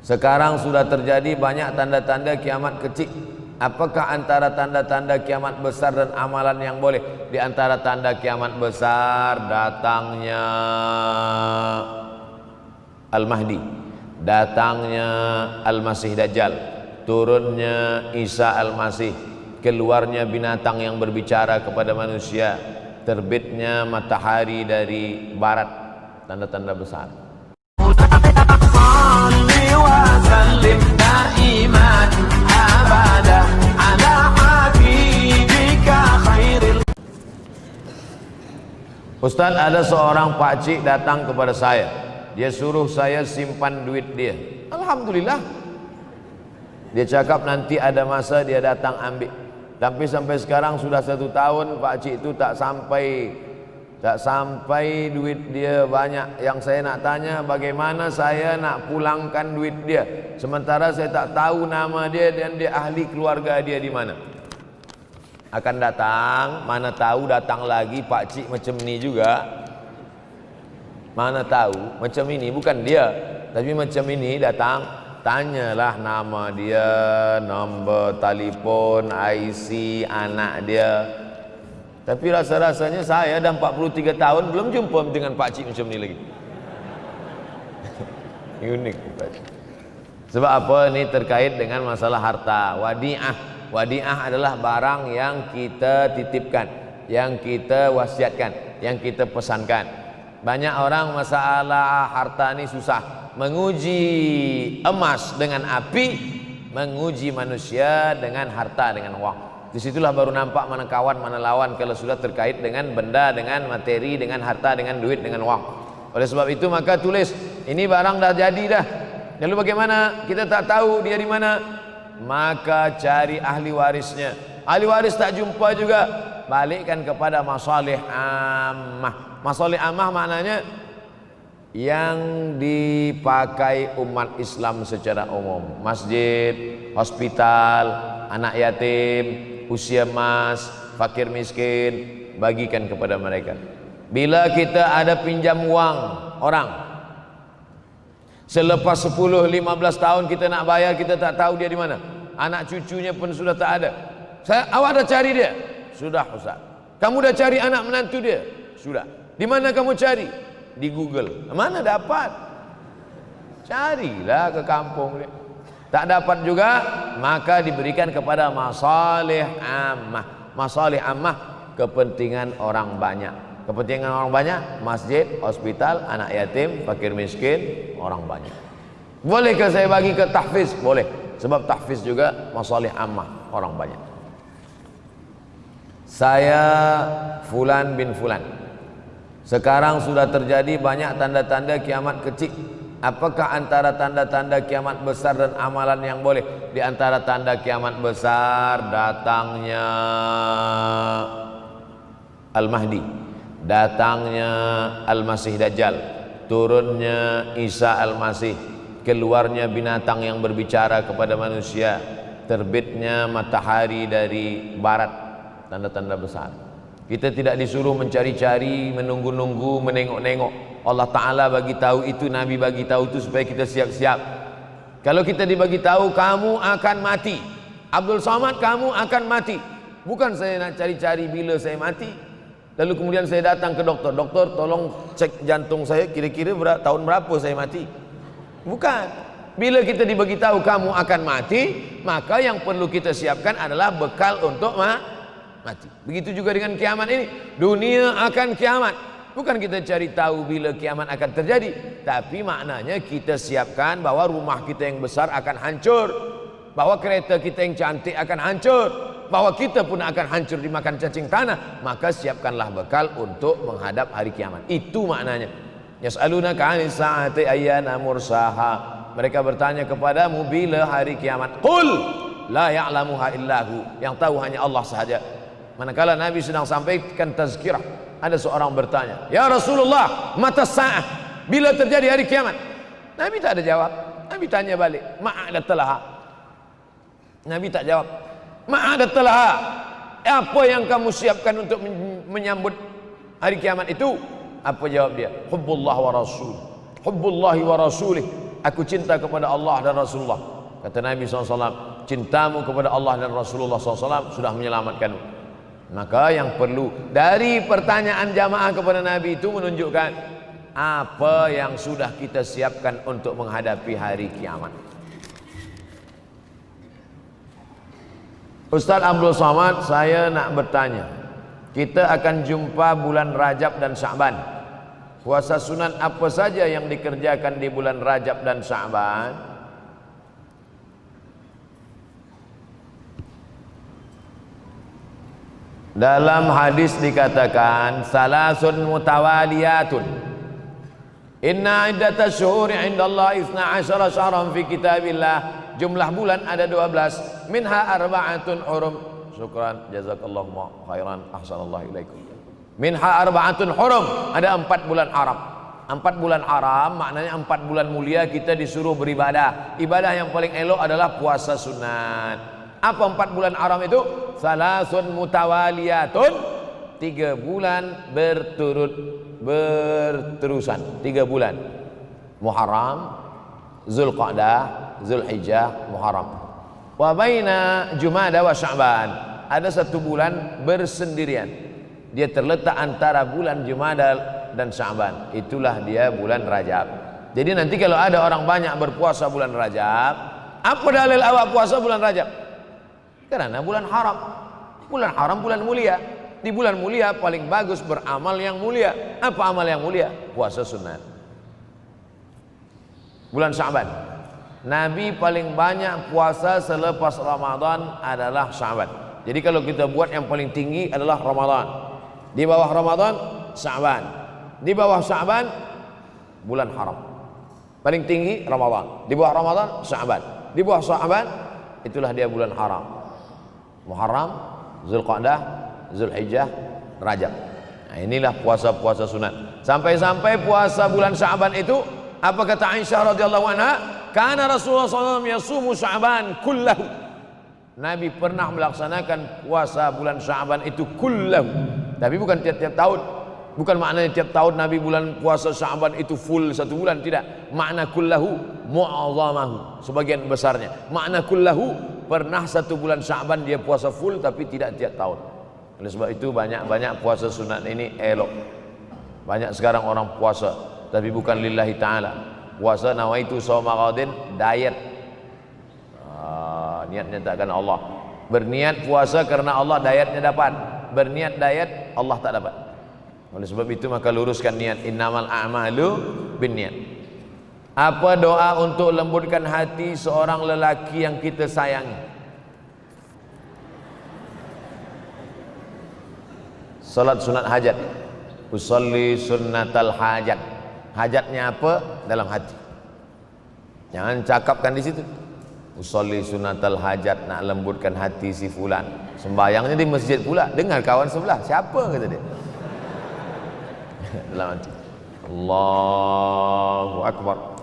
Sekarang sudah terjadi banyak tanda-tanda kiamat kecil. Apakah antara tanda-tanda kiamat besar dan amalan yang boleh? Di antara tanda kiamat besar, datangnya Al-Mahdi, datangnya Al-Masih Dajjal, turunnya Isa Al-Masih, keluarnya binatang yang berbicara kepada manusia, terbitnya matahari dari barat. Tanda-tanda besar. Ustaz, ada seorang pakcik datang kepada saya. Dia suruh saya simpan duit dia. Alhamdulillah. Dia cakap nanti ada masa dia datang ambil. Tapi sampai sekarang sudah 1 tahun pakcik itu tak sampai duit dia banyak. Yang saya nak tanya, bagaimana saya nak pulangkan duit dia sementara saya tak tahu nama dia dan dia ahli keluarga dia di mana. Akan datang, mana tahu datang lagi pakcik macam ni juga. Mana tahu macam ini, bukan dia, tapi macam ini datang, tanyalah nama dia, nombor telefon, IC anak dia. Tapi rasa-rasanya saya dah 43 tahun belum jumpa dengan pakcik macam ni lagi. Unik. Sebab apa? Ini terkait dengan masalah harta. Wadi'ah. Wadi'ah adalah barang yang kita titipkan, yang kita wasiatkan, yang kita pesankan. Banyak orang masalah harta ini susah. Menguji emas dengan api, menguji manusia dengan harta, dengan uang. Disitulah baru nampak mana kawan, mana lawan kalau sudah terkait dengan benda, dengan materi, dengan harta, dengan duit, dengan uang. Oleh sebab itu maka tulis, ini barang dah jadi dah. Lalu bagaimana? Kita tak tahu dia di mana. Maka cari ahli warisnya. Ahli waris tak jumpa juga, balikkan kepada masalih ammah. Masalih ammah maknanya yang dipakai umat Islam secara umum. Masjid, hospital, anak yatim, usia emas, fakir miskin, bagikan kepada mereka. Bila kita ada pinjam uang orang, selepas 10-15 tahun kita nak bayar, kita tak tahu dia di mana. Anak cucunya pun sudah tak ada. Awak dah cari dia? Sudah Ustaz. Kamu dah cari anak menantu dia? Sudah. Di mana kamu cari? Di Google. Mana dapat? Carilah ke kampung dia. Tak dapat juga, maka diberikan kepada masalih ammah. Masalih ammah, kepentingan orang banyak. Kepentingan orang banyak, masjid, hospital, anak yatim, fakir miskin, orang banyak. Bolehkah saya bagi ke tahfiz? Boleh. Sebab tahfiz juga masalih ammah, orang banyak. Saya Fulan bin Fulan. Sekarang sudah terjadi banyak tanda-tanda kiamat kecil. Apakah antara tanda-tanda kiamat besar dan amalan yang boleh? Di antara tanda kiamat besar, datangnya Al-Mahdi, datangnya Al-Masih Dajjal, turunnya Isa Al-Masih, keluarnya binatang yang berbicara kepada manusia, terbitnya matahari dari barat. Tanda-tanda besar. Kita tidak disuruh mencari-cari, menunggu-nunggu, menengok-nengok. Allah Ta'ala bagi tahu itu, Nabi bagi tahu itu supaya kita siap-siap. Kalau kita dibagi tahu kamu akan mati, Abdul Somad kamu akan mati, bukan saya nak cari-cari bila saya mati. Lalu kemudian saya datang ke doktor, doktor tolong cek jantung saya, kira-kira tahun berapa saya mati. Bukan. Bila kita dibagi tahu kamu akan mati, maka yang perlu kita siapkan adalah bekal untuk mati. Begitu juga dengan kiamat ini. Dunia akan kiamat. Bukan kita cari tahu bila kiamat akan terjadi, tapi maknanya kita siapkan bahwa rumah kita yang besar akan hancur, bahwa kereta kita yang cantik akan hancur, bahwa kita pun akan hancur dimakan cacing tanah. Maka siapkanlah bekal untuk menghadap hari kiamat. Itu maknanya. Yas'alunaka 'anis sa'ati ayyana mursaha. Mereka bertanya kepadamu bila hari kiamat. Qul la ya'lamuha illahu. Yang tahu hanya Allah sahaja. Manakala Nabi sedang sampaikan tazkirah, ada seorang bertanya, "Ya Rasulullah, mata sa'ah? Bila terjadi hari kiamat?" Nabi tak ada jawab. Nabi tanya balik, "Ma'adatalaha?" Nabi tak jawab. "Ma'adatalaha?" Apa yang kamu siapkan untuk menyambut hari kiamat itu? Apa jawab dia? "Hubbullah wa rasul. Hubbullahi wa rasulih Aku cinta kepada Allah dan Rasulullah. Kata Nabi SAW, cintamu kepada Allah dan Rasulullah SAW sudah menyelamatkanmu. Maka yang perlu dari pertanyaan jamaah kepada Nabi itu menunjukkan apa yang sudah kita siapkan untuk menghadapi hari kiamat. Ustaz Abdul Somad, saya nak bertanya, kita akan jumpa bulan Rajab dan Sya'ban. Puasa sunat apa saja yang dikerjakan di bulan Rajab dan Sya'ban? Dalam hadis dikatakan salasun mutawaliyatun. Inna iddatash syuhuri 'indallahi 12 syahran fi kitabillah. Jumlah bulan ada 12, minha arba'atun hurum. Syukran, jazakallahu khairan, ahsanallahu ilaikum. Minha arba'atun hurum, ada 4 bulan haram. 4 bulan haram maknanya 4 bulan mulia kita disuruh beribadah. Ibadah yang paling elok adalah puasa sunat. Apa 4 bulan haram itu? Salasun mutawaliyatun, 3 bulan berterusan, 3 bulan. Muharram, Zulqa'dah, Zulhijjah, Muharram. Wa baina Jumada wa Sya'ban, ada 1 bulan bersendirian. Dia terletak antara bulan Jumada dan Sya'ban. Itulah dia bulan Rajab. Jadi nanti kalau ada orang banyak berpuasa bulan Rajab, apa dalil awak puasa bulan Rajab? Karena bulan haram. Bulan haram bulan mulia. Di bulan mulia paling bagus beramal yang mulia. Apa amal yang mulia? Puasa sunat. Bulan Sya'ban, Nabi paling banyak puasa selepas Ramadan adalah Sya'ban. Jadi kalau kita buat yang paling tinggi adalah Ramadan. Di bawah Ramadan Sya'ban. Di bawah Sya'ban bulan haram. Paling tinggi Ramadan. Di bawah Ramadan Sya'ban. Di bawah Sya'ban itulah dia bulan haram. Muharram, Zulqa'dah, Zulhijjah, Rajab. Nah, inilah puasa-puasa sunat. Sampai-sampai puasa bulan Sya'ban itu, apa kata Aisyah radhiyallahu anha? Karena Rasulullah SAW yasumu Sya'ban kullahu. Nabi pernah melaksanakan puasa bulan Sya'ban itu kullahu. Tapi bukan tiap-tiap tahun. Bukan maknanya tiap tahun Nabi bulan puasa Sya'ban itu full 1 bulan, tidak. Makna kullahu mu'azzamahu, sebagian besarnya. Makna kullahu pernah 1 bulan Sya'ban dia puasa full, tapi tidak tiap tahun. Oleh sebab itu banyak-banyak puasa sunat ini elok. Banyak sekarang orang puasa tapi bukan lillahi ta'ala. Puasa nawaitu shauma ghadin, diet. Niatnya takkan Allah. Berniat puasa karena Allah, dietnya dapat. Berniat diet, Allah tak dapat. Oleh sebab itu maka luruskan niat. Innamal a'malu binniyat. Apa doa untuk lembutkan hati seorang lelaki yang kita sayangi? Salat sunat hajat. Usolli sunnatal hajat. Hajatnya apa? Dalam hati. Jangan cakapkan di situ. Usolli sunnatal hajat, nak lembutkan hati si fulan. Sembayangnya di masjid pula. Dengar kawan sebelah, siapa kata dia? Dalam hati. Allahu Akbar.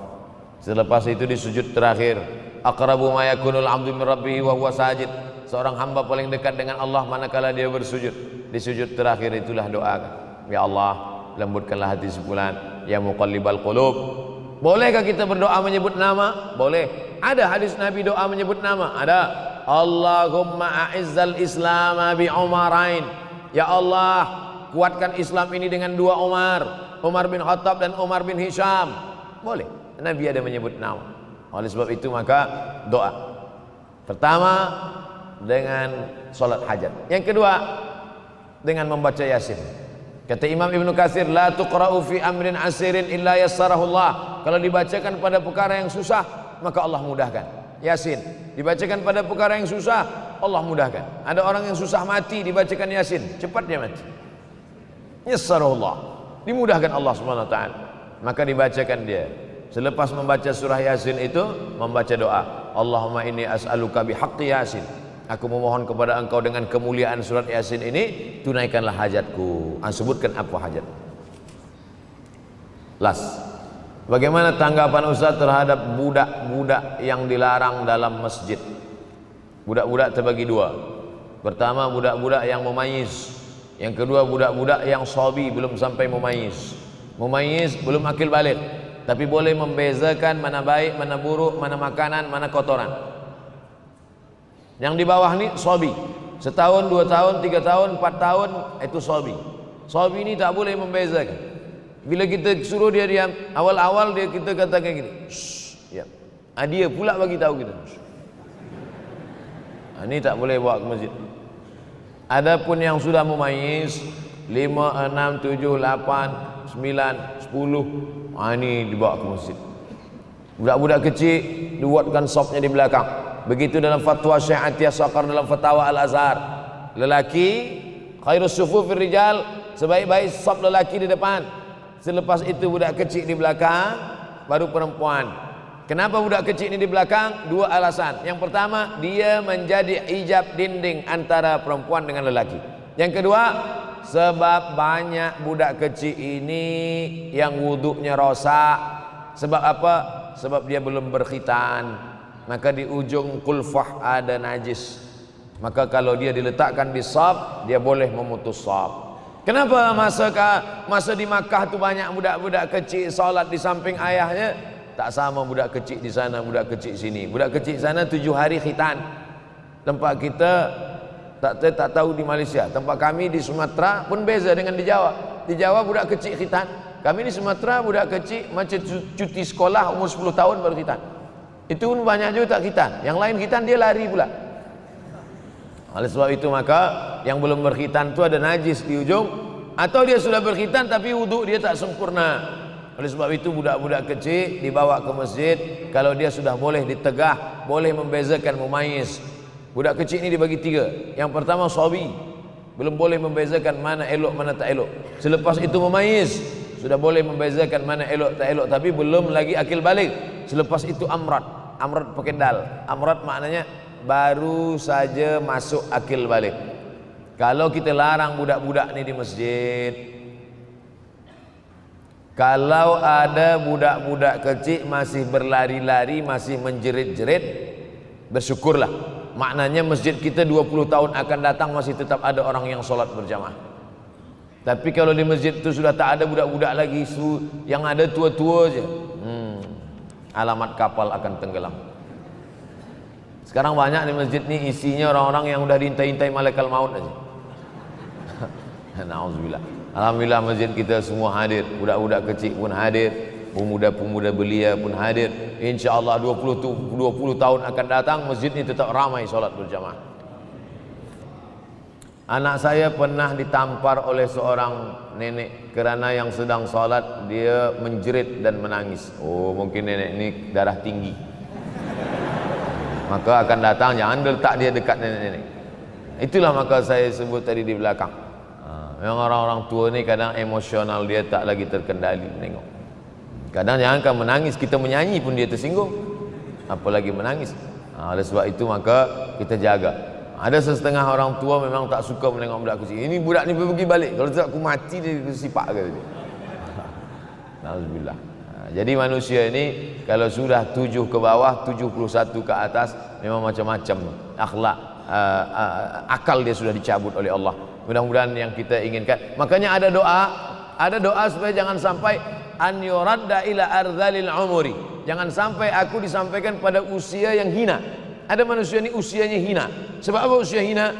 Selepas itu di sujud terakhir, aqrabu ma yakunul 'abdu min rabbih wa huwa sajid. Seorang hamba paling dekat dengan Allah manakala dia bersujud. Di sujud terakhir itulah doa. Ya Allah, lembutkanlah hati si fulan. Ya muqallibal qulub. Bolehkah kita berdoa menyebut nama? Boleh. Ada hadis Nabi doa menyebut nama? Ada. Allahumma a'izzal Islam bi Umarain. Ya Allah, kuatkan Islam ini dengan 2 Umar, Umar bin Khattab dan Umar bin Hisham. Boleh. Nabi ada menyebut nama. Oleh sebab itu maka doa. Pertama dengan salat hajat. Yang kedua dengan membaca Yasin. Kata Imam Ibnu Katsir, la tuqra'u fi amrin asirin illa yassarahu Allah. Kalau dibacakan pada perkara yang susah, maka Allah mudahkan. Yasin dibacakan pada perkara yang susah, Allah mudahkan. Ada orang yang susah mati, dibacakan Yasin, cepat dia mati. Yassarahu Allah, dimudahkan Allah Subhanahu wa taala. Maka dibacakan dia. Selepas membaca surah Yasin itu membaca doa. Allahumma inni as'aluka bihaqqi Yasin. Aku memohon kepada engkau dengan kemuliaan surat Yasin ini, tunaikanlah hajatku. Sebutkan apa hajat. Last. Bagaimana tanggapan Ustaz terhadap budak-budak yang dilarang dalam masjid? Budak-budak terbagi 2. Pertama budak-budak yang memayyiz. Yang kedua budak-budak yang shabi, belum sampai memayyiz. Memayyiz belum akil balik. tapi boleh membezakan mana baik, mana buruk, mana makanan, mana kotoran. Yang di bawah ni sobi, setahun, 2 tahun, 3 tahun, 4 tahun, itu sobi. Sobi ini tak boleh membezakan. Bila kita suruh dia diam, awal-awal kita katakan gini, ya. Dia pula bagi tahu kita. Ini tak boleh bawa ke masjid. Adapun yang sudah memayis 5, 6, 7, 8, 9, 10, ini dibawa ke masjid. Budak-budak kecil dibuatkan sopnya di belakang. Begitu dalam fatwa Syekh Atiyah Saqar dalam fatwa Al-Azhar. Lelaki khairus sufufir rijal, sebaik-baik sop lelaki di depan. Selepas itu budak kecil di belakang, baru perempuan. Kenapa budak kecil ini di belakang? 2 alasan. Yang pertama, dia menjadi hijab dinding antara perempuan dengan lelaki. Yang kedua, sebab banyak budak kecil ini yang wuduknya rosak. Sebab apa? Sebab dia belum berkhitan. Maka di ujung kulfah ada najis. Maka kalau dia diletakkan di saf, dia boleh memutus saf. Kenapa masa di Makkah tu banyak budak-budak kecil salat di samping ayahnya? Tak sama budak kecil di sana, budak kecil sini. Budak kecil sana 7 hari khitan. Tempat kita tak tahu di Malaysia. Tempat kami di Sumatera pun beza dengan di Jawa. Di Jawa budak kecil khitan. Kami di Sumatera budak kecil macam cuti sekolah umur 10 tahun baru khitan. Itu pun banyak juga tak khitan. Yang lain khitan dia lari pula. Oleh sebab itu maka yang belum berkhitan itu ada najis di ujung, atau dia sudah berkhitan tapi wuduk dia tak sempurna. Oleh sebab itu budak-budak kecil dibawa ke masjid. Kalau dia sudah boleh ditegah, boleh membezakan, memayis. Budak kecil ini dibagi 3. Yang pertama sabi, belum boleh membezakan mana elok mana tak elok. Selepas itu memayis, sudah boleh membezakan mana elok tak elok, tapi belum lagi akil balik. Selepas itu amrat, amrat pakai dal. Amrat maknanya baru saja masuk akil balik. Kalau kita larang budak-budak ni di masjid, kalau ada budak-budak kecil masih berlari-lari, masih menjerit-jerit, bersyukurlah. Maknanya masjid kita 20 tahun akan datang masih tetap ada orang yang solat berjamaah. Tapi kalau di masjid itu sudah tak ada budak-budak lagi, yang ada tua-tua je, alamat kapal akan tenggelam. Sekarang banyak di masjid ni isinya orang-orang yang udah diintai-intai malaikat maut aja. Nauzubillah. Alhamdulillah masjid kita semua hadir, budak-budak kecil pun hadir, pemuda-pemuda belia pun hadir. Insya-Allah 20 tahun akan datang masjid ini tetap ramai solat berjamaah. Anak saya pernah ditampar oleh seorang nenek kerana yang sedang solat dia menjerit dan menangis. Oh, mungkin nenek ini darah tinggi. Maka akan datang, jangan letak dia dekat nenek-nenek. Itulah maka saya sebut tadi di belakang. Yang orang-orang tua ni kadang emosional dia tak lagi terkendali. Tengok. Kadang jangankan menangis, kita menyanyi pun dia tersinggung. Apalagi menangis. Oleh sebab itu maka kita jaga. Ada setengah orang tua memang tak suka menengok budak kecil. Ini budak ni pergi balik. Kalau tak aku mati dia sipak ke dia. Alhamdulillah. Jadi manusia ini kalau sudah 7 ke bawah, 71 ke atas, memang macam-macam akhlak, akal dia sudah dicabut oleh Allah. Mudah-mudahan yang kita inginkan. Makanya ada doa supaya jangan sampai an yuradda ila ardhalil umuri. Jangan sampai aku disampaikan pada usia yang hina. Ada manusia ini usianya hina. Sebab apa usia hina?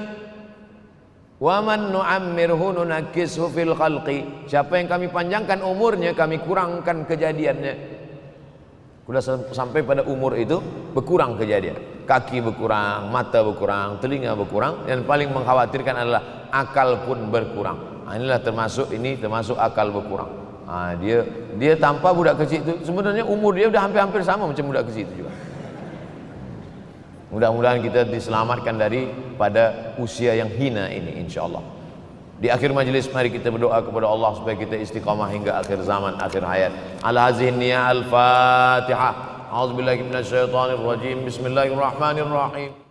Wa man nu'ammirhu nunakkishu fil khalqi. Siapa yang kami panjangkan umurnya, kami kurangkan kejadiannya. Sudah sampai pada umur itu berkurang kejadian. Kaki berkurang, mata berkurang, telinga berkurang, dan paling mengkhawatirkan adalah akal pun berkurang. Inilah termasuk akal berkurang. Dia tanpa budak kecil itu sebenarnya umur dia sudah hampir-hampir sama macam budak kecil itu juga. Mudah-mudahan kita diselamatkan daripada usia yang hina ini insyaallah. Di akhir majlis mari kita berdoa kepada Allah supaya kita istiqamah hingga akhir zaman, akhir hayat. Ala hadhihi niyya al-Fatihah. A'udzubillahi minasyaitonir rajim. Bismillahirrahmanirrahim.